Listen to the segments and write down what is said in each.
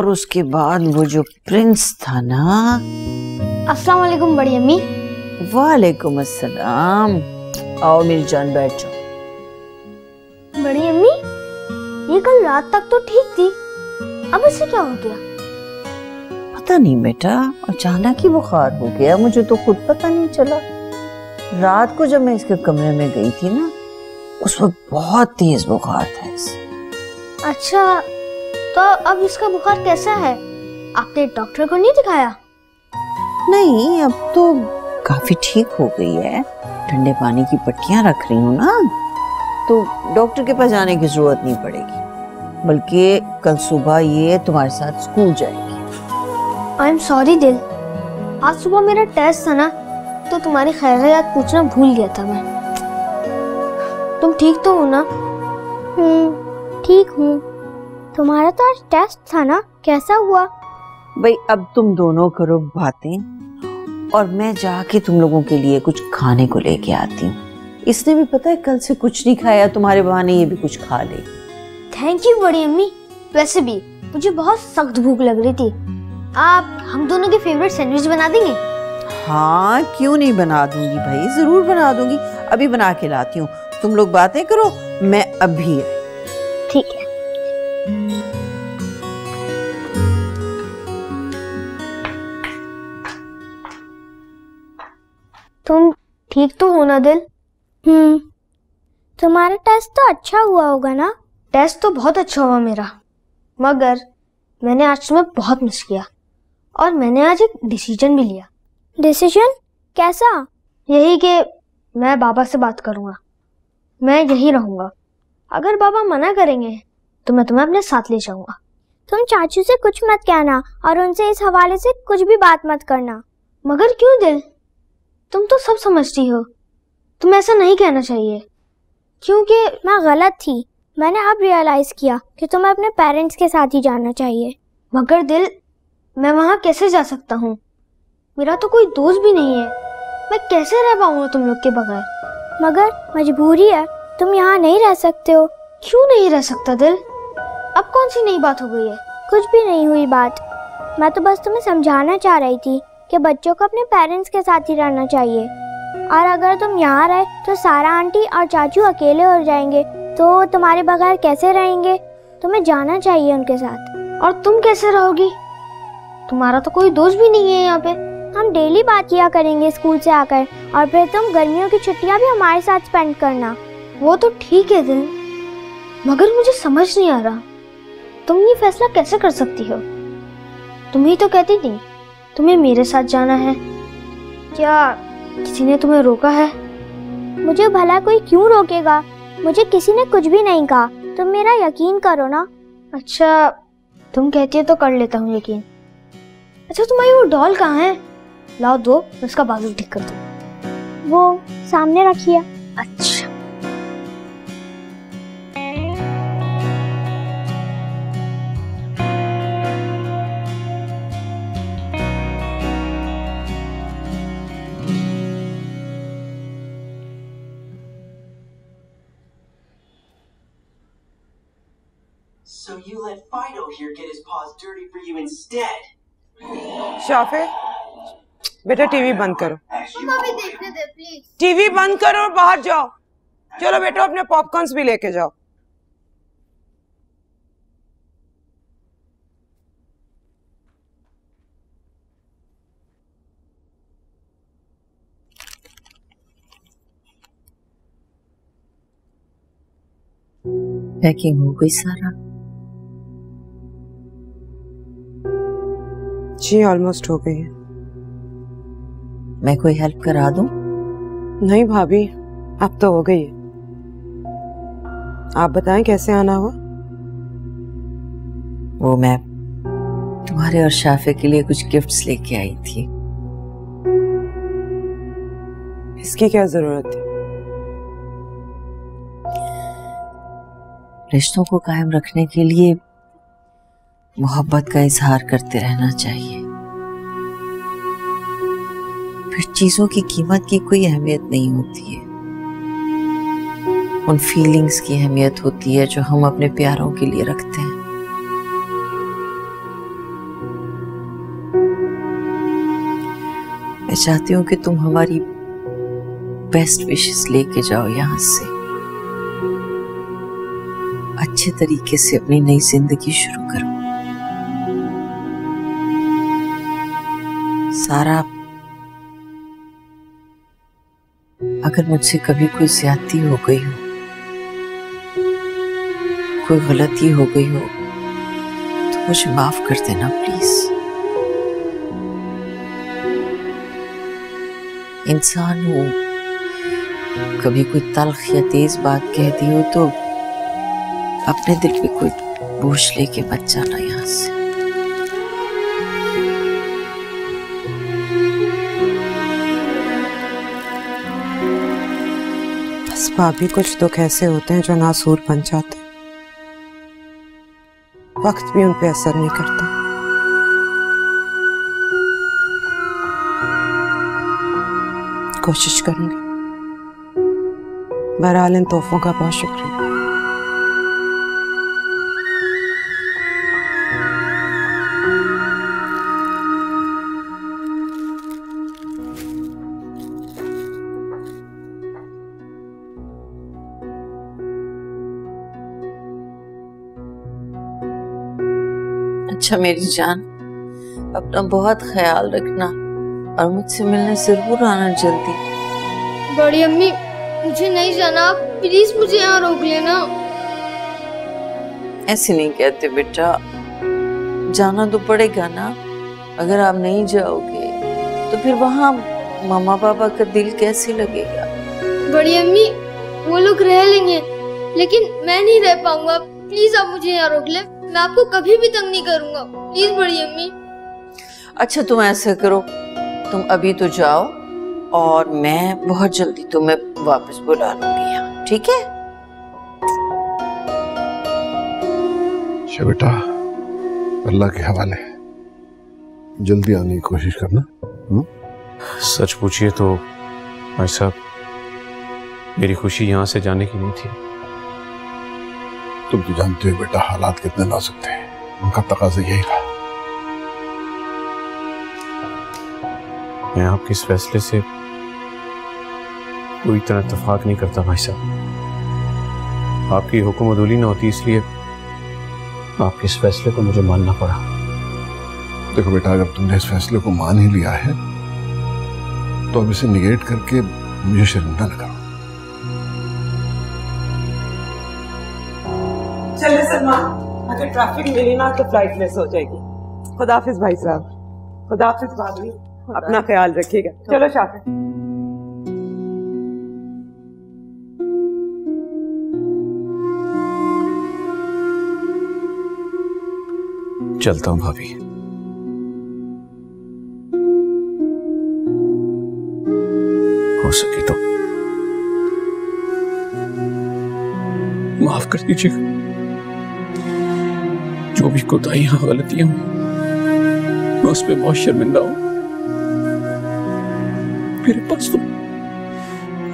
और उसके बाद वो जो प्रिंस था ना। अस्सलाम वालेकुम बड़ी अम्मी। वालेकुम अस्सलाम। आओ मेरी जान, बैठ जाओ। बड़ी अम्मी, ये कल रात तक तो ठीक थी, अब इसे क्या हो गया? पता नहीं बेटा, अचानक ही बुखार हो गया, मुझे तो खुद पता नहीं चला। रात को जब मैं इसके कमरे में गई थी ना, उस वक्त बहुत तेज बुखार था इसे। अच्छा, तो अब इसका बुखार कैसा है? आपने डॉक्टर को नहीं दिखाया? नहीं, अब तो काफी ठीक हो गई है। ठंडे पानी की पट्टियां रख रही हूँ ना, तो डॉक्टर के पास जाने की जरूरत नहीं पड़ेगी। बल्कि कल सुबह ये तुम्हारे साथ स्कूल जाएगी। आई एम सॉरी दिल, आज सुबह मेरा टेस्ट था ना, तो तुम्हारी खैरियत पूछना भूल गया था मैं। तुम ठीक तो हो ना? ठीक हूँ। तुम्हारा तो आज टेस्ट था ना, कैसा हुआ? भाई अब तुम दोनों करो बातें और मैं जाके तुम लोगों के लिए कुछ खाने को लेके आती हूँ। इसने भी पता है कल से कुछ नहीं खाया, तुम्हारे बहाने ये भी कुछ खा ले। थैंक यू बड़ी अम्मी। वैसे भी मुझे बहुत सख्त भूख लग रही थी। आप हम दोनों के फेवरेट सैंडविच बना देंगे? हाँ क्यों नहीं, बना दूंगी भाई, जरूर बना दूंगी। अभी बना के लाती हूँ, तुम लोग बातें करो, मैं अभी आई। ठीक है। तुम ठीक तो हो ना दिल? तुम्हारा टेस्ट तो अच्छा हुआ होगा ना? टेस्ट तो बहुत अच्छा हुआ मेरा, मगर मैंने आज तुम्हें बहुत मिस किया और मैंने आज एक डिसीजन भी लिया। डिसीजन? कैसा? यही कि मैं बाबा से बात करूंगा, मैं यहीं रहूंगा। अगर बाबा मना करेंगे तो मैं तुम्हें अपने साथ ले जाऊंगा। तुम चाचू से कुछ मत कहना और उनसे इस हवाले से कुछ भी बात मत करना। मगर क्यों दिल? तुम तो सब समझती हो, तुम्हें ऐसा नहीं कहना चाहिए। क्योंकि मैं गलत थी, मैंने अब रियलाइज किया कि तुम्हें अपने पेरेंट्स के साथ ही जाना चाहिए। मगर दिल, मैं वहाँ कैसे जा सकता हूँ? मेरा तो कोई दोस्त भी नहीं है, मैं कैसे रह पाऊंगा तुम लोग के बगैर? मगर मजबूरी है, तुम यहाँ नहीं रह सकते हो। क्यों नहीं रह सकता दिल? अब कौन सी नई बात हो गई है? कुछ भी नहीं हुई बात, मैं तो बस तुम्हें समझाना चाह रही थी कि बच्चों को अपने पेरेंट्स के साथ ही रहना चाहिए। और अगर तुम यहाँ रहे तो सारा आंटी और चाचू अकेले हो जाएंगे, तो तुम्हारे बगैर कैसे रहेंगे? तुम्हें जाना चाहिए उनके साथ। और तुम कैसे रहोगी? तुम्हारा तो कोई दोस्त भी नहीं है यहाँ पे। हम डेली बात किया करेंगे स्कूल से आकर, और फिर तुम गर्मियों की छुट्टियाँ भी हमारे साथ स्पेंड करना। वो तो ठीक है दिल, मगर मुझे समझ नहीं आ रहा तुम ये फैसला कैसे कर सकती हो? तुम ही तो कहती थी तुम्हें मेरे साथ जाना है। क्या किसी ने तुम्हें रोका है? मुझे भला कोई क्यों रोकेगा? मुझे किसी ने कुछ भी नहीं कहा, तुम मेरा यकीन करो ना। अच्छा, तुम कहती हो तो कर लेता हूँ यकीन। अच्छा, तुम्हारी वो डॉल कहाँ है? लाओ दो, मैं उसका बाजू ठीक कर दूँ। वो सामने रखिए। अच्छा। So you let Fido here get his paws dirty for you instead. Shafey, बेटा टीवी बंद करो। भी देखने दे प्लीज। टीवी बंद करो और बाहर जाओ। चलो बेटा, अपने पॉपकॉर्न्स भी लेके जाओ। पैकिंग हो गई सारा? जी ऑलमोस्ट हो गई है। मैं कोई हेल्प करा दूं? नहीं भाभी, अब तो हो गई है। आप बताएं कैसे आना हुआ? वो मैं तुम्हारे और शाफे के लिए कुछ गिफ्ट्स लेके आई थी। इसकी क्या जरूरत थी? रिश्तों को कायम रखने के लिए मोहब्बत का इजहार करते रहना चाहिए, फिर चीजों की कीमत की कोई अहमियत नहीं होती है। उन फीलिंग्स की अहमियत होती है जो हम अपने प्यारों के लिए रखते हैं। मैं चाहती हूँ कि तुम हमारी बेस्ट विशेस लेके जाओ यहाँ से, अच्छे तरीके से अपनी नई जिंदगी शुरू करो। सारा, अगर मुझसे कभी कोई ज्यादती हो गई हो, कोई गलती हो गई हो, तो मुझे माफ कर देना प्लीज। इंसान हूं, कभी कोई तल्ख या तेज बात कह दी हो तो अपने दिल पे कोई बोझ लेके मत जाना यहाँ से। बस भाभी, कुछ दुख ऐसे होते हैं जो नासूर बन जाते हैं, वक्त भी उन पे असर नहीं करता। कोशिश करूंगी। बहरहाल इन तोहफों का बहुत शुक्रिया। अच्छा मेरी जान, अपना बहुत ख्याल रखना और मुझसे मिलने जरूर आना जल्दी। बड़ी अम्मी, मुझे नहीं जाना, आप प्लीज मुझे यहाँ रोक लेना। ऐसे नहीं कहते बेटा, जाना तो पड़ेगा ना। अगर आप नहीं जाओगे तो फिर वहाँ मामा पापा का दिल कैसे लगेगा? बड़ी अम्मी, वो लोग रह लेंगे, लेकिन मैं नहीं रह पाऊंगा। प्लीज आप मुझे यहाँ रोक ले, मैं आपको कभी भी तंग नहीं करूंगा। प्लीज बड़ी अम्मी। अच्छा तुम ऐसा करो, तुम अभी तो जाओ और मैं बहुत जल्दी तुम्हें वापस बुला लूंगी यहाँ, ठीक है? अच्छा बेटा, अल्लाह के हवाले, जल्दी आने की कोशिश करना। सच पूछिए तो भाई साहब, मेरी खुशी यहाँ से जाने की नहीं थी। तुम तो जानते हो बेटा, हालात कितने नाजुक थे, उनका तकाज़ा यही था। मैं आपके इस फैसले से पूरी तरह इत्तेफाक नहीं करता भाई साहब। आपकी हुक्म अदूली न होती, इसलिए आपके इस फैसले को मुझे मानना पड़ा। देखो बेटा, अगर तुमने इस फैसले को मान ही लिया है तो अब इसे निगेट करके मुझे शर्मिंदा न करो। चले सलमान, अगर ट्रैफिक मिली ना तो फ्लाइट मिस हो जाएगी। खुदाफिज भाई साहब। खुदाफिज भाभी, अपना ख्याल रखिएगा। चलो शाफिर। चलता हूँ भाभी। हो सके तो माफ कर दीजिएगा, जो भी कोताहियां गलतियां हुई मैं उस पर बहुत शर्मिंदा हूं। मेरे पास तो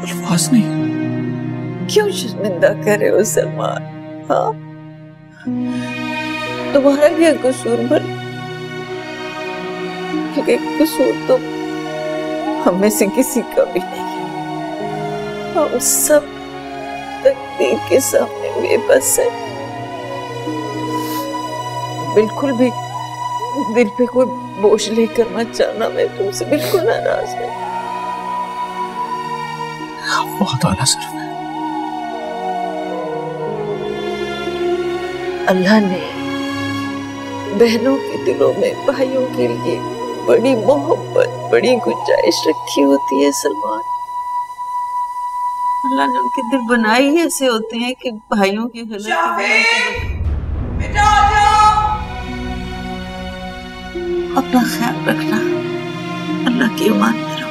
अल्फाज नहीं। क्यों शर्मिंदा कर रहे हो सलमान? हाँ, तुम्हारा भी कसूर बन, क्योंकि कसूर तो हम में से किसी का भी नहीं है। हम सब तकदीर के सामने बेबस है। बिल्कुल भी दिल पे कोई बोझ लेकर मत जाना, मैं तुमसे बिल्कुल नाराज नहीं। बहुत आला सिर्फ है। अल्लाह ने बहनों के दिलों में भाइयों के लिए बड़ी मोहब्बत, बड़ी गुंजाइश रखी होती है सलमान। अल्लाह ने उनके दिल बनाए ही ऐसे होते हैं कि भाइयों की बेटा आ जाओ। अपना ख्याल रखना, अल्लाह की अमान में रहो।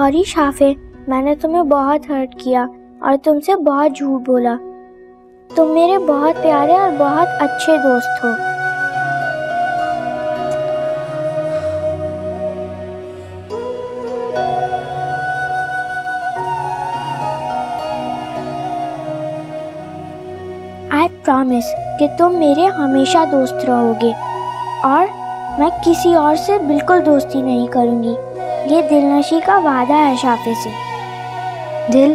सॉरी शाफे, मैंने तुम्हें बहुत हर्ट किया और तुमसे बहुत झूठ बोला। तुम मेरे बहुत प्यारे और बहुत अच्छे दोस्त हो। आई प्रॉमिस कि तुम मेरे हमेशा दोस्त रहोगे और मैं किसी और से बिल्कुल दोस्ती नहीं करूंगी। ये दिलनशी का वादा है शाफे से। दिल,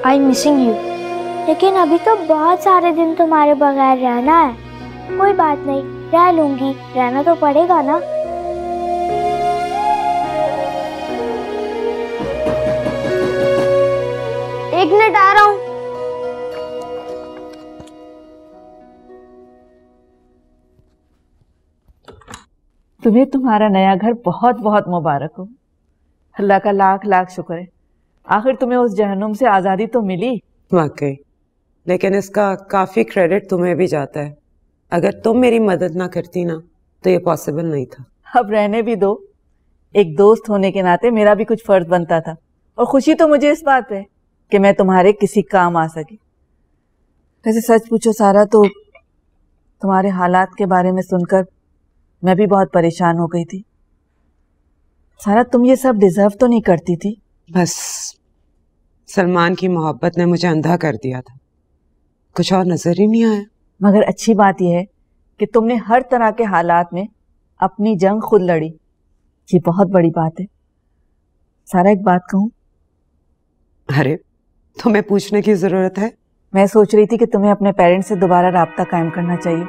आई मिसिंग यू। लेकिन अभी तो बहुत सारे दिन तुम्हारे बगैर रहना है। कोई बात नहीं, रह लूंगी, रहना तो पड़ेगा ना। एक मिनट आ रहा हूँ। तुम्हें तुम्हारा नया घर बहुत बहुत मुबारक हो। अल्लाह का लाख लाख शुक्र है, आखिर तुम्हें उस जहन्नुम से आज़ादी तो मिली। वाकई, लेकिन इसका काफी क्रेडिट तुम्हें भी जाता है। अगर तुम मेरी मदद ना करती ना तो ये पॉसिबल नहीं था। अब रहने भी दो, एक दोस्त होने के नाते मेरा भी कुछ फर्ज बनता था, और खुशी तो मुझे इस बात पे कि मैं तुम्हारे किसी काम आ सकी। वैसे सच पूछो सारा, तो तुम्हारे हालात के बारे में सुनकर मैं भी बहुत परेशान हो गई थी। सारा, तुम ये सब डिजर्व तो नहीं करती थी। बस सलमान की मोहब्बत ने मुझे अंधा कर दिया था, कुछ और नजर ही नहीं आया। मगर अच्छी बात यह है कि तुमने हर तरह के हालात में अपनी जंग खुद लड़ी। ये बहुत बड़ी बात है। सारा, एक बात कहूं? अरे, तुम्हें पूछने की जरूरत है? मैं सोच रही थी कि तुम्हें अपने पेरेंट्स से दोबारा राब्ता कायम करना चाहिए।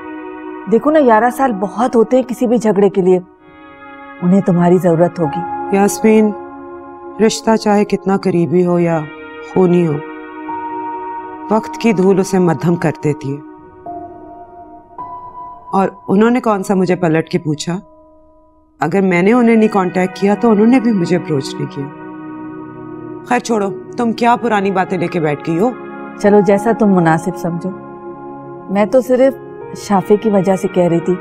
देखो ना, 11 साल बहुत होते हैं किसी भी झगड़े के लिए। उन्हें तुम्हारी जरूरत होगी। यास्मीन, रिश्ता चाहे कितना करीबी हो या खूनी हो, वक्त की धूल उसे मध्यम कर देती है। और उन्होंने कौन सा मुझे पलट के पूछा? अगर मैंने उन्हें नहीं कांटेक्ट किया तो उन्होंने भी मुझे अप्रोच नहीं किया। खैर छोड़ो, तुम क्या पुरानी बातें लेके बैठ गई हो? चलो, जैसा तुम मुनासिब समझो। मैं तो सिर्फ शाफे की वजह से कह रही थी,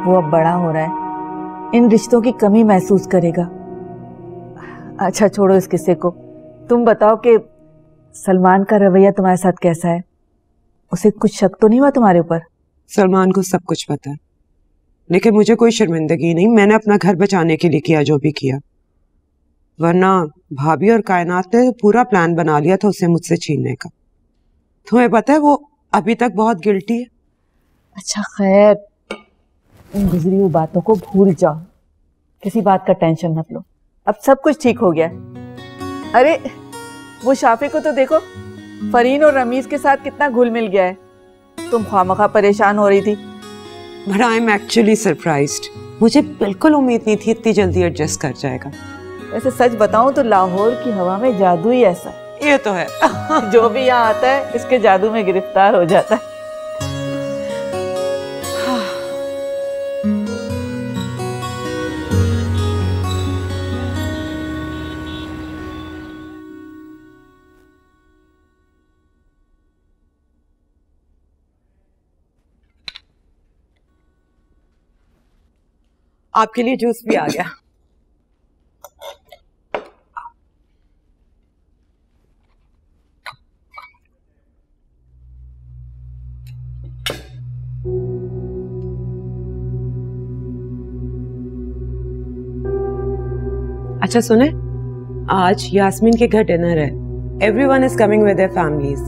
वो अब बड़ा हो रहा है, इन रिश्तों की कमी महसूस करेगा। अच्छा छोड़ो इस किस्से को, तुम बताओ कि सलमान का रवैया तुम्हारे साथ कैसा है? उसे कुछ शक तो नहीं हुआ तुम्हारे ऊपर? सलमान को सब कुछ पता है, लेकिन मुझे कोई शर्मिंदगी नहीं। मैंने अपना घर बचाने के लिए किया जो भी किया, वरना भाभी और कायनात ने पूरा प्लान बना लिया था उसे मुझसे छीनने का। तुम्हें पता है वो अभी तक बहुत गिल्टी है। अच्छा खैर, उन गुजरी हुई बातों को भूल जाओ, किसी बात का टेंशन मत लो, अब सब कुछ ठीक हो गया। अरे वो शाफे को तो देखो, फरीन और रमीज के साथ कितना घुल मिल गया है। तुम खामखा परेशान हो रही थी। But I am actually surprised. मुझे बिल्कुल उम्मीद नहीं थी इतनी जल्दी एडजस्ट कर जाएगा। वैसे सच बताऊं तो लाहौर की हवा में जादू ही ऐसा। ये तो है। जो भी यहाँ आता है इसके जादू में गिरफ्तार हो जाता है। आपके लिए जूस भी आ गया। अच्छा सुने, आज यास्मीन के घर डिनर है। Everyone is coming with their families.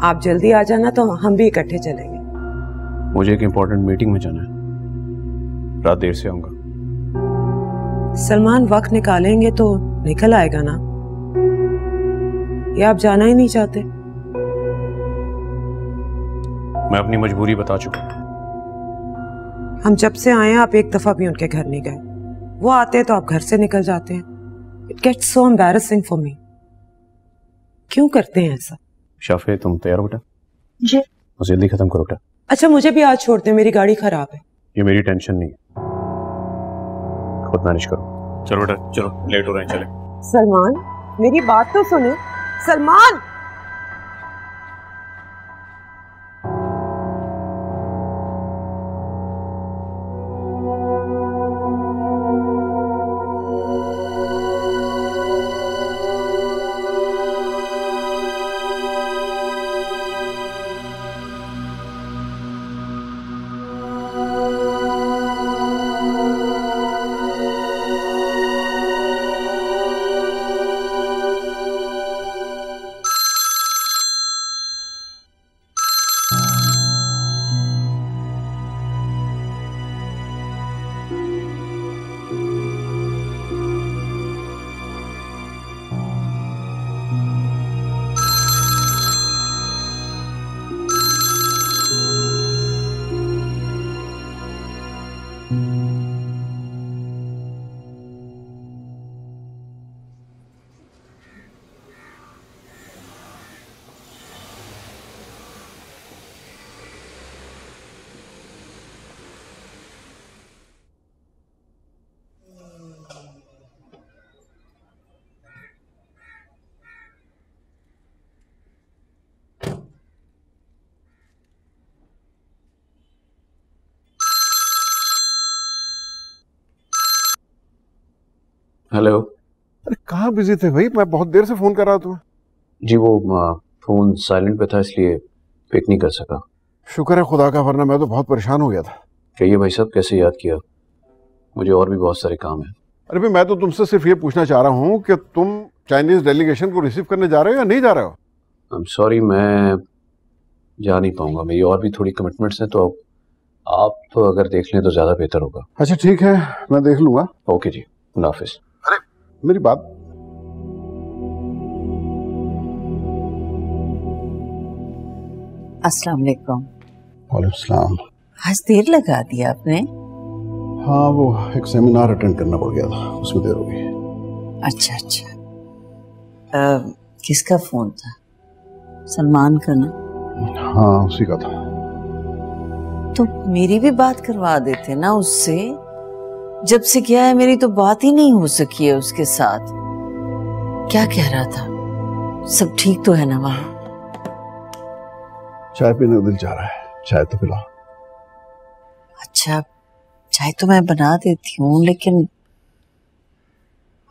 आप जल्दी आ जाना तो हम भी इकट्ठे चलेंगे। मुझे एक इम्पोर्टेंट मीटिंग में जाना है, रात देर से आऊंगा। सलमान वक्त निकालेंगे तो निकल आएगा ना, या आप जाना ही नहीं चाहते? मैं अपनी मजबूरी बता चुका हूं। हम जब से आए हैं आप एक दफा भी उनके घर नहीं गए। वो आते हैं तो आप घर से निकल जाते हैं। It gets so embarrassing for me. क्यों करते हैं ऐसा? शाफे, तुम तैयार हो बेटा? जी। बस जल्दी खत्म करो बेटा। अच्छा मुझे भी आज छोड़ दे, मेरी गाड़ी खराब है। ये मेरी टेंशन नहीं है, खुद मैनेज करो। चलो बेटा चलो, लेट हो रहे हैं, चले। सलमान, मेरी बात तो सुने। सलमान, हेलो। अरे कहाँ बिजी थे भाई, मैं बहुत देर से फोन कर रहा था तुम्हें। जी वो फोन साइलेंट पे था इसलिए पिक नहीं कर सका। शुक्र है खुदा का, वरना मैं तो बहुत परेशान हो गया था। कहिए भाई साहब, कैसे याद किया? मुझे और भी बहुत सारे काम हैं। अरे भाई मैं तो तुमसे सिर्फ ये पूछना चाह रहा हूँ कि तुम चाइनीज डेलीगेशन को रिसीव करने जा रहे हो या नहीं जा रहे हो? आई एम सॉरी, मैं जा नहीं पाऊंगा, मेरी और भी थोड़ी कमिटमेंट्स हैं, तो आप अगर देख लें तो ज़्यादा बेहतर होगा। अच्छा ठीक है, मैं देख लूंगा। ओके जी, अल्लाह हाफिज। अरे मेरी बात, अस्सलाम वालेकुम। वालेकुम सलाम। आज देर लगा दिया आपने। हाँ वो एक सेमिनार अटेंड करना पड़ गया था, उसमें देर हो गई। अच्छा अच्छा, किसका फोन था? सलमान का ना? हाँ उसी का था। तो मेरी भी बात करवा देते ना उससे। जब से गया है मेरी तो बात ही नहीं हो सकी है उसके साथ। क्या कह रहा था? सब ठीक तो है ना वहाँ? चाय पीने का दिल चाह रहा है, चाय तो पिलाओ। अच्छा, चाय तो मैं बना देती हूँ, लेकिन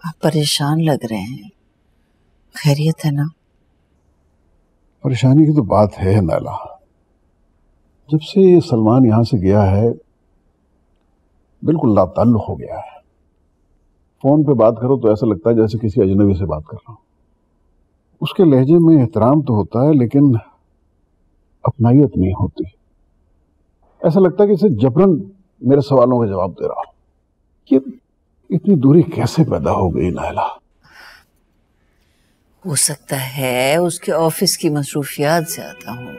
आप परेशान लग रहे हैं। खैरियत है ना? परेशानी की तो बात है नाला। जब से ये सलमान यहाँ से गया है बिल्कुल लाताल्लुक हो गया है। फोन पे बात करो तो ऐसा लगता है जैसे किसी अजनबी से बात कर रहा हूँ। उसके लहजे में एहतराम तो होता है लेकिन अपनाइयत नहीं होती। ऐसा लगता है कि इसे जबरन मेरे सवालों का जवाब दे रहा हूं। कि इतनी दूरी कैसे पैदा हो गई नायला? हो सकता है उसके ऑफिस की मसरूफियात ज्यादा हो।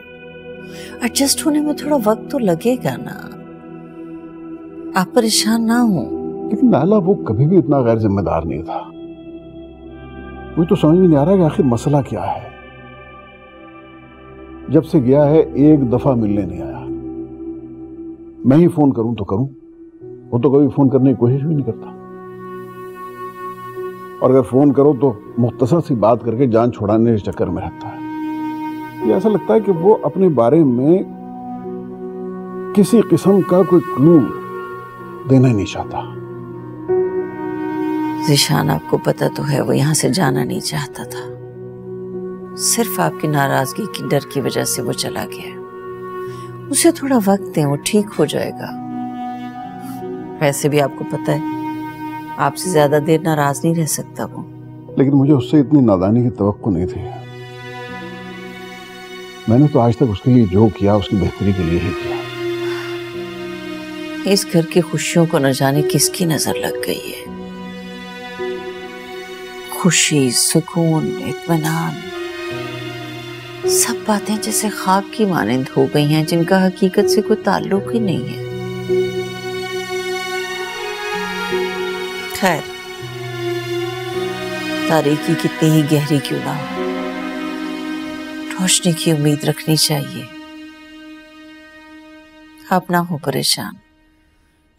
एडजस्ट होने में थोड़ा वक्त तो लगेगा ना। आप परेशान ना हो। लेकिन नायला वो कभी भी इतना गैर जिम्मेदार नहीं था। मुझे तो समझ में नहीं आ रहा कि आखिर मसला क्या है। जब से गया है एक दफा मिलने नहीं आया। मैं ही फोन करूं तो करूं, वो तो कभी फोन करने की कोशिश भी नहीं करता। और अगर फोन करो तो मुख्तसर सी बात करके जान छुड़ाने के चक्कर में रहता है। ये ऐसा लगता है कि वो अपने बारे में किसी किस्म का कोई क्लू देना नहीं चाहता। ज़ीशान, आपको पता तो है वो यहाँ से जाना नहीं चाहता था। सिर्फ आपकी नाराजगी की डर की वजह से वो चला गया। उसे थोड़ा वक्त दें, वो ठीक हो जाएगा। वैसे भी आपको पता है आपसे ज्यादा देर नाराज नहीं रह सकता वो। लेकिन मुझे उससे इतनी नादानी की तवक्को नहीं थी। मैंने तो आज तक उसके लिए जो किया उसकी बेहतरी के लिए ही किया। इस घर की खुशियों को न जाने किसकी नजर लग गई है। खुशी, सुकून, इत्मीनान, सब बातें जैसे ख्वाब की मानिंद हो गई हैं जिनका हकीकत से कोई ताल्लुक ही नहीं है। खैर, तारीकी कितनी ही गहरी क्यों ना हो, रोशनी की उम्मीद रखनी चाहिए। आप ना हो परेशान,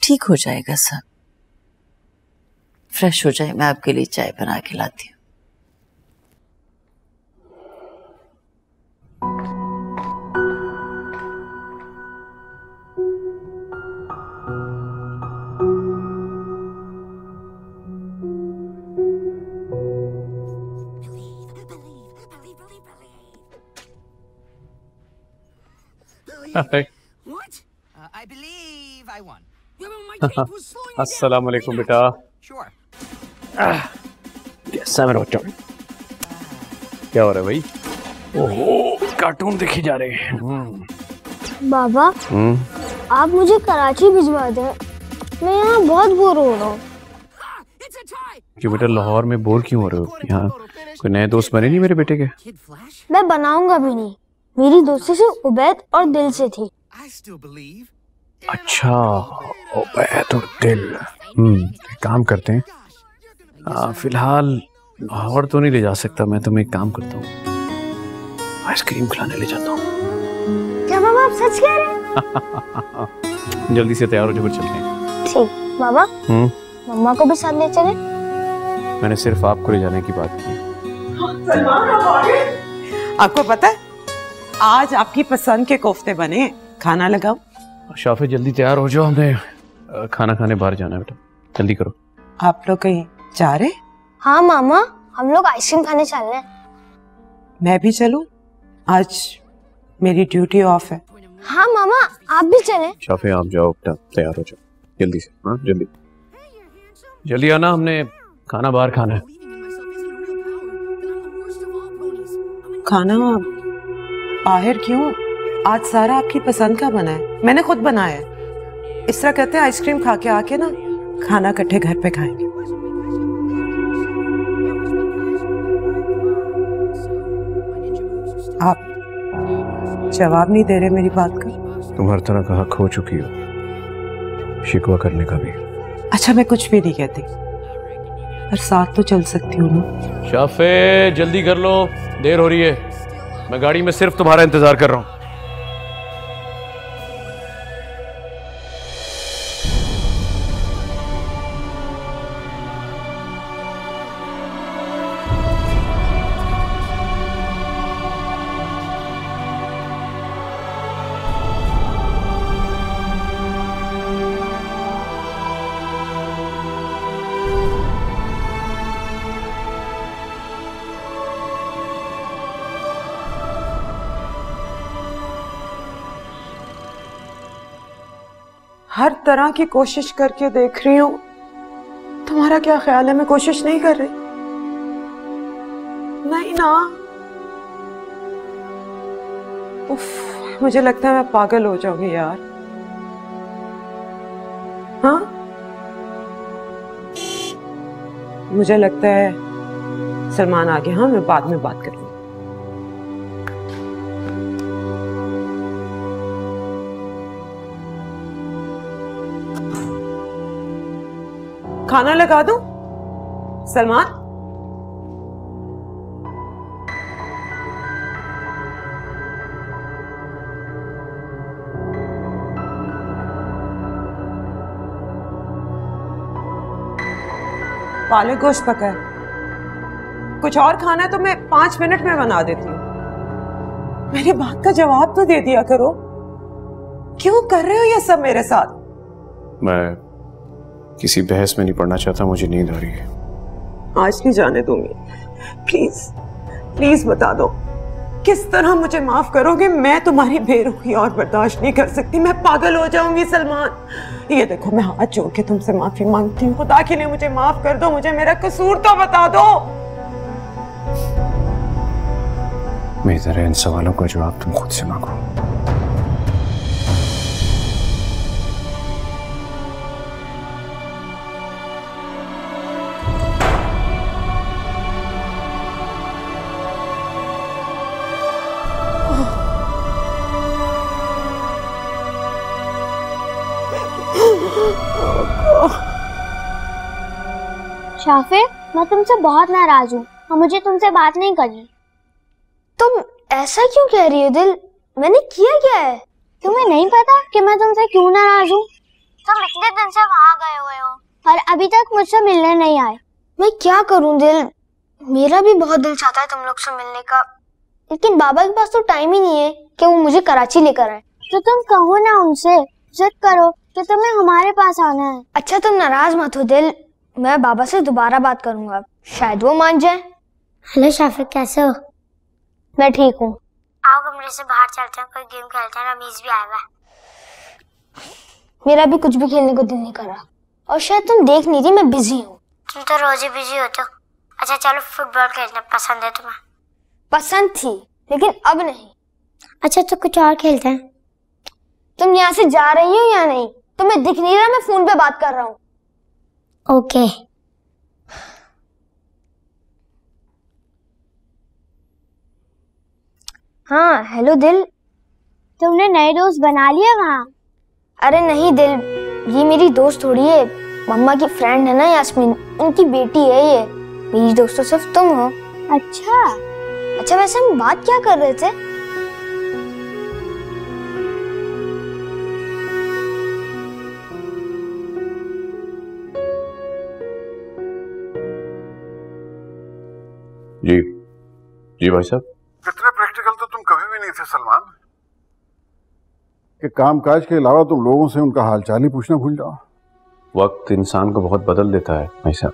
ठीक हो जाएगा सब। फ्रेश हो जाए, मैं आपके लिए चाय बना के लाती हूँ। I believe I won. My tape was slowing me अस्सलाम वालेकुम बेटा। Sure. कैसा मेरा बच्चा? क्या हो रहा है भाई? ओहो, कार्टून देखे जा रहे हैं। बाबा, आप मुझे कराची भिजवा दें। मैं यहाँ बहुत बोर हो रहा हूँ। It's a tie. क्यों बेटा, लाहौर में बोर क्यों हो रहे हो? यहाँ कोई नए दोस्त बने नहीं मेरे बेटे के? Kid Flash? मैं बनाऊंगा भी नहीं। मेरी दोस्ती से उबैद और दिल से थी। I still believe. अच्छा, उबैद और दिल। एक काम करते हैं, फिलहाल लाहौर तो नहीं ले जा सकता मैं, तुम्हें एक काम करता हूँ, आइसक्रीम खिलाने ले जाता हूँ। क्या बाबा, आप सच कह रहे हैं? जल्दी से तैयार हो जाओ, फिर चलते हैं। ठीक बाबा। मम्मा को भी साथ ले चले? मैंने सिर्फ आपको ले जाने की बात की। आपको पता है आज आपकी पसंद के कोफ्ते बने, खाना लगाओ। शाफी जल्दी तैयार हो जाओ, हमने खाना खाने बाहर जाना है बेटा, जल्दी करो। आप लोग कहीं जा रहे? हाँ मामा, हम लोग आइसक्रीम खाने चल रहे हैं। मैं भी चलूं? आज मेरी ड्यूटी ऑफ है। हाँ मामा, आप भी चलें। शाफी आप जाओ, तैयार हो जाओ जल्दी से। हाँ जल्दी जल्दी आना, हमने खाना बाहर खाना है। खाना बाहर क्यों? आज सारा आपकी पसंद का बना है, मैंने खुद बनाया है। इस तरह कहते हैं आइसक्रीम खा के आके ना खाना इकट्ठे घर पे खाएंगे। आप जवाब नहीं दे रहे मेरी बात का। तुम हर तरह का हक हो चुकी हो, शिकवा करने का भी। अच्छा मैं कुछ भी नहीं कहती, पर साथ तो चल सकती हूँ ना। शाफे जल्दी कर लो, देर हो रही है। मैं गाड़ी में सिर्फ तुम्हारा इंतजार कर रहा हूँ। हर तरह की कोशिश करके देख रही हूँ, तुम्हारा क्या ख्याल है? मैं कोशिश नहीं कर रही? नहीं ना। उफ, मुझे लगता है मैं पागल हो जाऊंगी यार। हाँ मुझे लगता है सलमान आ गया। हाँ मैं बाद में बात करूंगी। खाना लगा दूं? सलमान पालक गोश्त पका है, कुछ और खाना है तो मैं 5 मिनट में बना देती हूँ। मेरी बात का जवाब तो दे दिया करो। क्यों कर रहे हो ये सब मेरे साथ? मैं किसी बहस में नहीं पड़ना चाहता, मुझे नींद आ रही है। आज नहीं जाने दूंगी। प्लीज प्लीज बता दो किस तरह मुझे माफ करोगे? मैं तुम्हारी बेरुखी और बर्दाश्त नहीं कर सकती, मैं पागल हो जाऊंगी। सलमान ये देखो, मैं हाथ जोड़ के तुमसे माफी मांगती हूँ, खुदा के लिए मुझे माफ कर दो। मुझे मेरा कसूर तो बता दो। मैं इधर इन सवालों का जवाब तुम खुद से मांगो। शाफे, मैं तुमसे बहुत नाराज हूँ और मुझे तुमसे बात नहीं करनी। तुम ऐसा क्यों कह रही हो दिल? मैंने किया क्या है? तुम्हें नहीं पता कि मैं तुमसे क्यों नाराज हूँ? तुम इतने दिन से वहाँ गए हुए हो और अभी तक मुझसे मिलने नहीं आए। मैं क्या करूँ दिल, मेरा भी बहुत दिल चाहता है तुम लोग से मिलने का, लेकिन बाबा के पास तो टाइम ही नहीं है कि वो मुझे कराची लेकर आए। तो तुम कहो ना उनसे, जिद करो कि तुम्हें हमारे पास आना है। अच्छा तुम नाराज मत हो दिल, मैं बाबा से दोबारा बात करूंगा, शायद वो मान जाए। हेलो शाफिक, कैसे हो? मैं ठीक हूँ। आओ कमरे से बाहर चलते हैं, कोई गेम खेलते हैं, रमीज भी आया हुआ है। मेरा भी कुछ भी खेलने को दिल नहीं कर रहा, और शायद तुम देख नहीं रही मैं बिजी हूँ। तुम तो रोज ही बिजी होते हो। अच्छा चलो फुटबॉल खेलना पसंद है तुम्हें? पसंद थी लेकिन अब नहीं। अच्छा तो कुछ और खेलते हैं। तुम यहाँ से जा रही हो या नहीं? तुम्हें दिख नहीं रहा मैं फोन पे बात कर रहा हूँ? ओके। हाँ हेलो दिल, तुमने नए दोस्त बना लिया वहाँ? अरे नहीं दिल, ये मेरी दोस्त थोड़ी है, मम्मा की फ्रेंड है ना यास्मीन, उनकी बेटी है ये। मेरी दोस्त तो सिर्फ तुम हो। अच्छा वैसे हम बात क्या कर रहे थे? जी जी भाई साहब। इतने प्रैक्टिकल तो तुम कभी भी नहीं थे सलमान, कि कामकाज के अलावा तुम लोगों से उनका हालचाल ही पूछना भूल जाओ। वक्त इंसान को बहुत बदल देता है भाई साहब।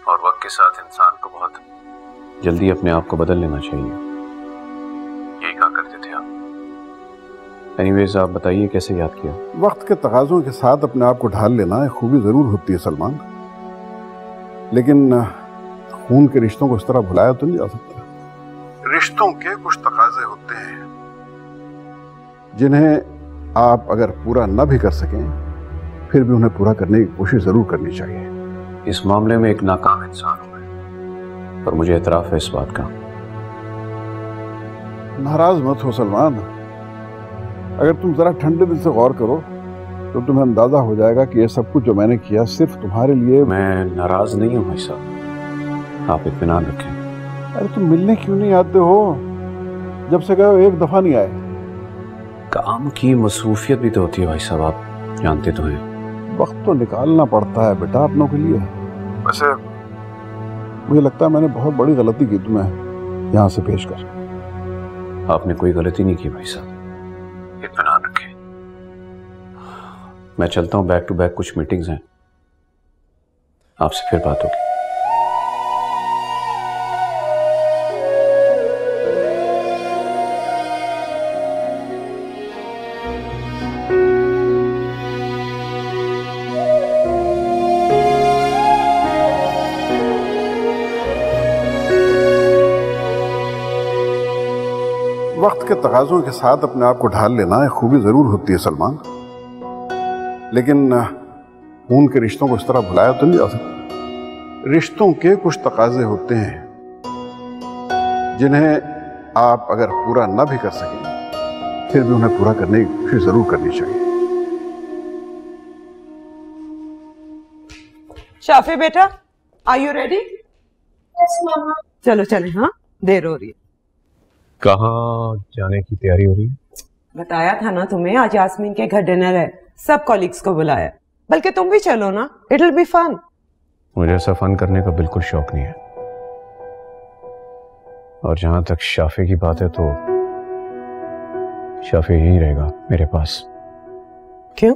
और वक्त के साथ इंसान को बहुत जल्दी अपने आप को बदल लेना चाहिए। यही कहा करते थे आप। एनीवेज, आप बताइए कैसे याद किया? वक्त के तकाज़ों के साथ अपने आप को ढाल लेना एक खूबी जरूर होती है सलमान, लेकिन खून के रिश्तों को इस तरह भुलाया तो नहीं जा सकता। रिश्तों के कुछ तकाजे होते हैं जिन्हें आप अगर पूरा न भी कर सकें फिर भी उन्हें पूरा करने की कोशिश जरूर करनी चाहिए। इस मामले में एक नाकाम इंसान हूं मैं, पर मुझे एतराफ है इस बात का। नाराज मत हो सलमान, अगर तुम जरा ठंडे दिल से गौर करो तो तुम्हें अंदाजा हो जाएगा कि ये सब कुछ जो मैंने किया सिर्फ तुम्हारे लिए। मैं नाराज नहीं हूं भाई साहब, आप इत्मीनान रखें। अरे तुम मिलने क्यों नहीं आते हो? जब से गए एक दफा नहीं आए। काम की मसरूफियत भी तो होती है भाई साहब, आप जानते तो हैं। वक्त तो निकालना पड़ता है बेटा अपनों के लिए। वैसे मुझे लगता है मैंने बहुत बड़ी गलती की तुम्हें यहाँ से पेश कर। आपने कोई गलती नहीं की भाई साहब, इत्मीनान रखें। मैं चलता हूँ, बैक टू बैक कुछ मीटिंग्स हैं, आपसे फिर बात होगी। वक्त के तकाज़ों के साथ अपने आप को ढाल लेना एक खूबी जरूर होती है सलमान, लेकिन खून के रिश्तों को इस तरह भुलाया तो नहीं जा सकता। रिश्तों के कुछ तकाजे होते हैं जिन्हें आप अगर पूरा न भी कर सकें फिर भी उन्हें पूरा करने की कोशिश जरूर करनी चाहिए। शाफी बेटा, आर यू रेडी? यस मामा। चलो चले, हाँ देर हो रही है। कहाँ जाने की तैयारी हो रही है? बताया था ना तुम्हें, आज यास्मीन के घर डिनर है, सब कॉलीग्स को बुलाया। बल्कि तुम भी चलो ना, इट विल बी फन। मुझे ऐसा फन करने का बिल्कुल शौक नहीं है, और जहां तक शाफी की बात है तो शाफी यहीं रहेगा मेरे पास। क्यों?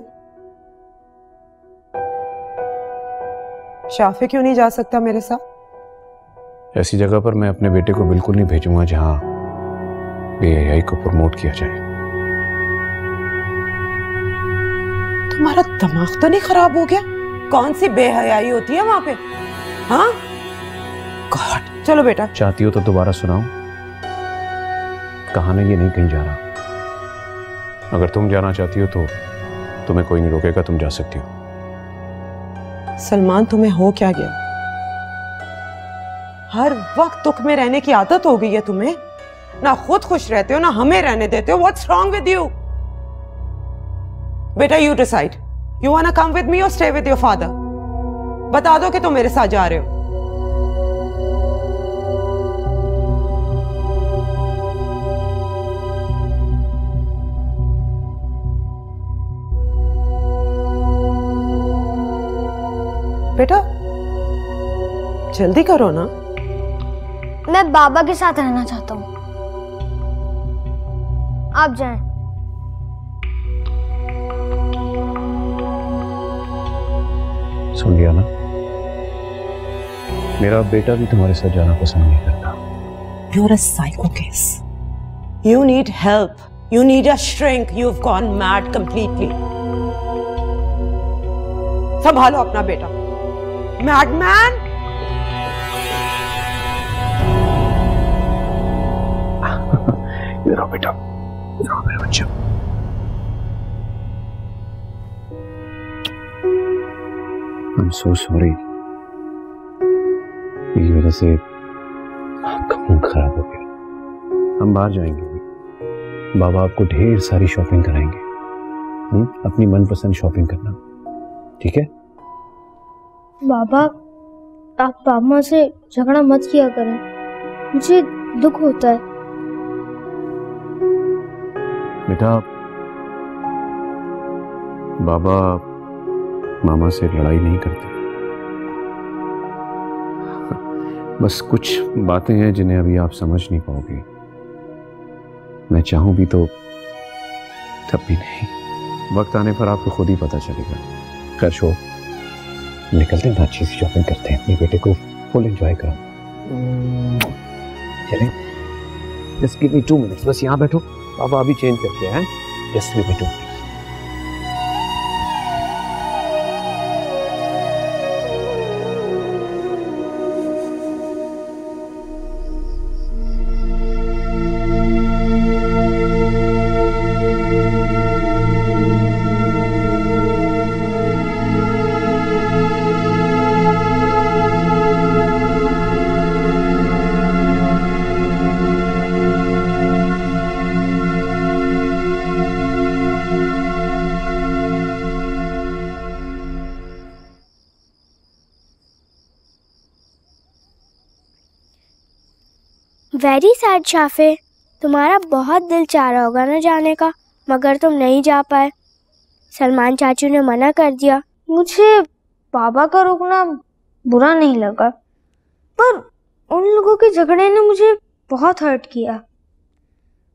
शाफी क्यों नहीं जा सकता मेरे साथ? ऐसी जगह पर मैं अपने बेटे को बिल्कुल नहीं भेजूंगा जहां बेहयाई को प्रमोट किया जाए। तुम्हारा दिमाग तो नहीं खराब हो गया? कौन सी बेहयाई होती है वहां पे? हाँ गॉड, चलो बेटा। चाहती हो तो दोबारा सुनाऊं? कहानी ये नहीं कहीं जा रहा। अगर तुम जाना चाहती हो तो तुम्हें कोई नहीं रोकेगा, तुम जा सकती हो। सलमान, तुम्हें हो क्या गया? हर वक्त दुख में रहने की आदत हो गई है तुम्हें। ना खुद खुश रहते हो ना हमें रहने देते हो। What's wrong with you? बेटा you decide, you want to come with me और स्टे विद योर फादर? बता दो कि तुम मेरे साथ जा रहे हो। बेटा जल्दी करो ना। मैं बाबा के साथ रहना चाहता हूँ, आप जाएं। सुन लिया ना, मेरा बेटा भी तुम्हारे साथ जाना पसंद नहीं करता। You're a psycho case. You need help. You need a shrink. You've gone mad completely. संभालो अपना बेटा। Madman! इधर आओ बेटा, इधर आओ मेरा बच्चा। I'm so sorry। मेरी वजह से आपका मूड खराब हो गया। हम बाहर जाएंगे, बाबा आपको ढेर सारी शॉपिंग कराएंगे। अपनी मनपसंद शॉपिंग करना, ठीक है? बाबा, आप पापा से झगड़ा मत किया करें, मुझे दुख होता है। बेटा, बाबा मामा से लड़ाई नहीं करते। बस कुछ बातें हैं जिन्हें अभी आप समझ नहीं पाओगे। मैं चाहूं भी तो तब भी नहीं। वक्त आने पर आपको खुद ही पता चलेगा। खैर छोड़, निकलते हैं, अच्छी सी शॉपिंग करते हैं, अपने बेटे को फुल एंजॉय करो। चलें? जस्ट गिव मी 2 मिनट्स, बस यहाँ बैठो, पापा अभी चेंज करते हैं। Just give me 2 minutes. Very sad शाफे, तुम्हारा बहुत दिल चाह रहा होगा ना जाने का, मगर तुम नहीं जा पाए। सलमान चाचू ने मना कर दिया। मुझे बाबा का रोकना बुरा नहीं लगा, पर उन लोगों के झगड़े ने मुझे बहुत हर्ट किया।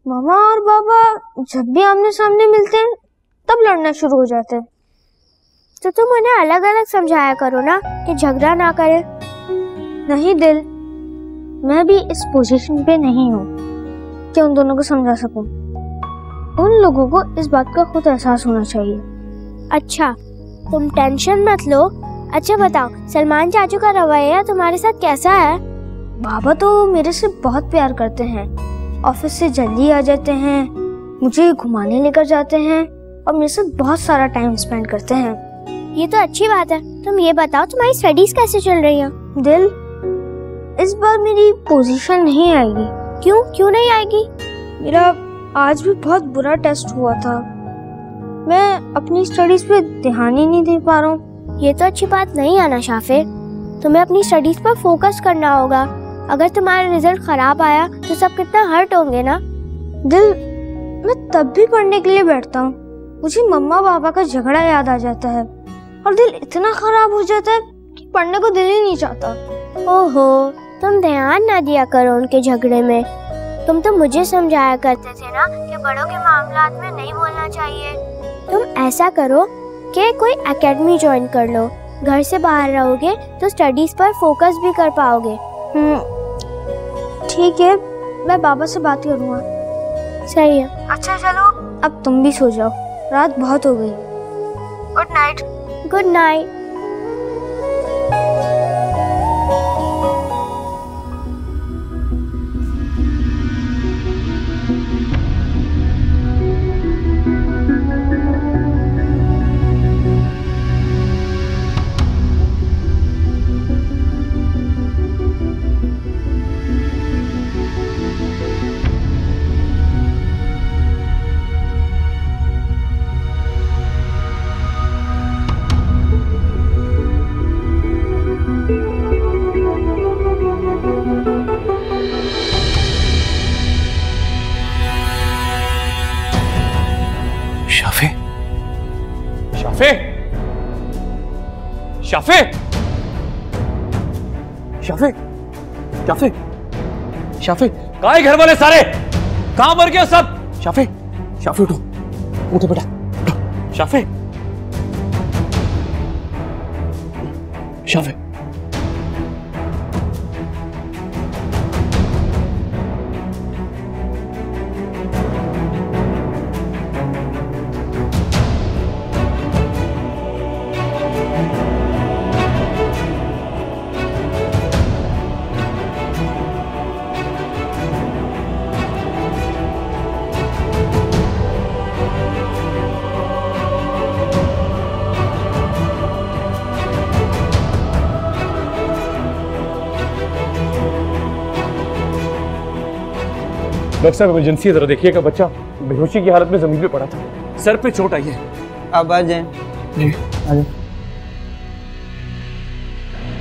मामा और बाबा जब भी आमने सामने मिलते हैं तब लड़ना शुरू हो जाते हैं। तो तुम उन्हें अलग अलग समझाया करो ना कि झगड़ा ना करे। नहीं दिल, मैं भी इस पोजीशन पे नहीं हूँ कि उन दोनों को समझा सकूं। उन लोगों को इस बात का खुद एहसास होना चाहिए। अच्छा, तुम टेंशन मत लो। अच्छा बताओ, सलमान चाचू का रवैया तुम्हारे साथ कैसा है? बाबा तो मेरे से बहुत प्यार करते हैं, ऑफिस से जल्दी आ जाते हैं, मुझे घुमाने लेकर जाते हैं और मेरे साथ बहुत सारा टाइम स्पेंड करते हैं। ये तो अच्छी बात है। तुम ये बताओ, तुम्हारी स्टडीज कैसे चल रही हैं? दिल, इस बार मेरी पोजीशन नहीं आएगी। क्यों नहीं आएगी? मेरा आज भी बहुत बुरा टेस्ट हुआ था, मैं अपनी स्टडीज पे ध्यान ही नहीं दे पा रहा हूँ। ये तो अच्छी बात नहीं है ना शाफे, तुम्हें अपनी स्टडीज पर फोकस करना होगा। अगर तुम्हारा रिजल्ट खराब आया तो सब कितना हर्ट होंगे ना। दिल, मैं तब भी पढ़ने के लिए बैठता हूँ, मुझे मम्मा पापा का झगड़ा याद आ जाता है और दिल इतना खराब हो जाता है कि पढ़ने को दिल ही नहीं चाहता। ओहो, तुम ध्यान ना दिया करो उनके झगड़े में। तुम तो मुझे समझाया करते थे ना कि बड़ों के मामलात में नहीं बोलना चाहिए। तुम ऐसा करो कि कोई एकेडमी ज्वाइन कर लो, घर से बाहर रहोगे तो स्टडीज पर फोकस भी कर पाओगे। ठीक है, मैं बाबा से बात करूँगा। सही है। अच्छा चलो, अब तुम भी सो जाओ, रात बहुत हो गई। Good night. Good night. शाफे, शाफे, शाफे, शाफे, कहाँ है घर वाले सारे? कहाँ मर गए सब? शाफे, शाफे उठो, उठो बेटा, उठो। शाफे, शाफे, डॉक्टर साहब इमरजेंसी है, जरा देखिएगा, बच्चा बेहोशी की हालत में जमीन पे पड़ा था, सर पे चोट आई है। आप आ जाएं। जी आ जाओ,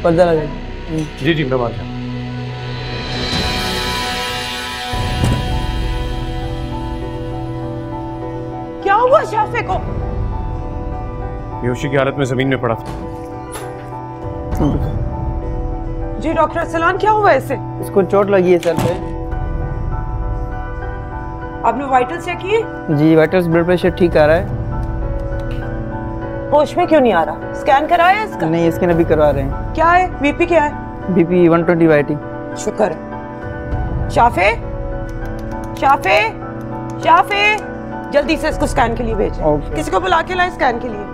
पर्दा लगाइए। जी जी, मैं मान गया। क्या हुआ शाफे को? बेहोशी की हालत में जमीन में पड़ा था। जी डॉक्टर अरसलान, क्या हुआ इसे? इसको चोट लगी है सर पे। आपने वाइटल चेक किए? जी, वाइटल्स, ब्लड प्रेशर ठीक आ रहा है। होश में क्यों नहीं आ रहा? स्कैन कराया इसका? नहीं, स्कैन अभी करवा रहे हैं। क्या है? बीपी क्या है? बीपी 120/80। शुक्र है। शाफे, शाफे, शाफे, जल्दी से इसको स्कैन के लिए भेजें। किसी को बुला के लाए स्कैन के लिए।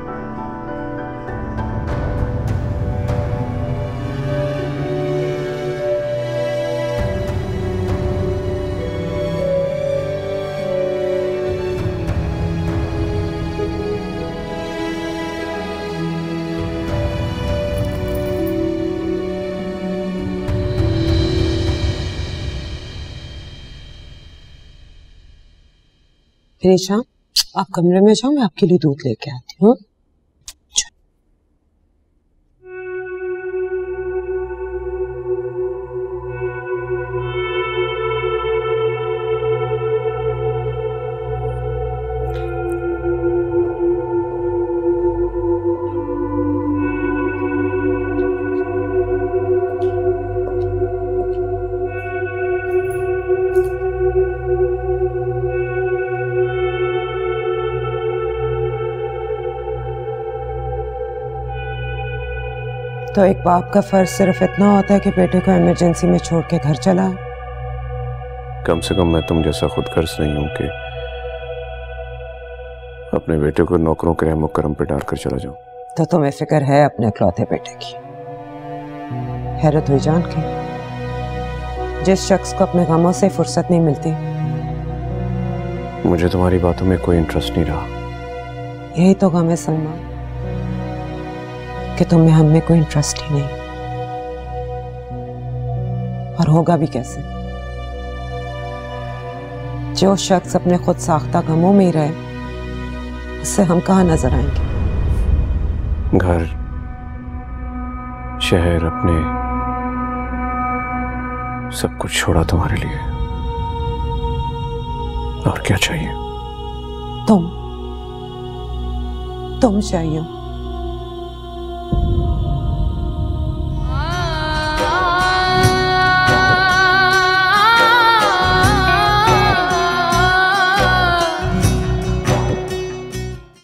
रेशा, आप कमरे में जाओ, मैं आपके लिए दूध लेके आती हूँ। तो एक बाप का फर्ज सिर्फ इतना होता है कि बेटे को इमरजेंसी में छोड़ के घर चला। कम से कम मैं तुम जैसा खुदगर्ज नहीं हूं कि अपने बेटे को नौकरों के रहमो करम पे डालकर चला जाऊं। तो तुम्हें फिक्र है अपने इकलौते बेटे की। हैरत हुई जान के, जिस शख्स को अपने गमों से फुर्सत नहीं मिलती। मुझे तुम्हारी बातों में कोई इंटरेस्ट नहीं रहा। यही तो गम है सलमान, कि तुम्हें हम में कोई इंटरेस्ट ही नहीं, और होगा भी कैसे। जो शख्स अपने खुद साख्ता गमों में ही रहे, उससे हम कहाँ नजर आएंगे। घर, शहर, अपने सब कुछ छोड़ा तुम्हारे लिए, और क्या चाहिए। तुम चाहिए।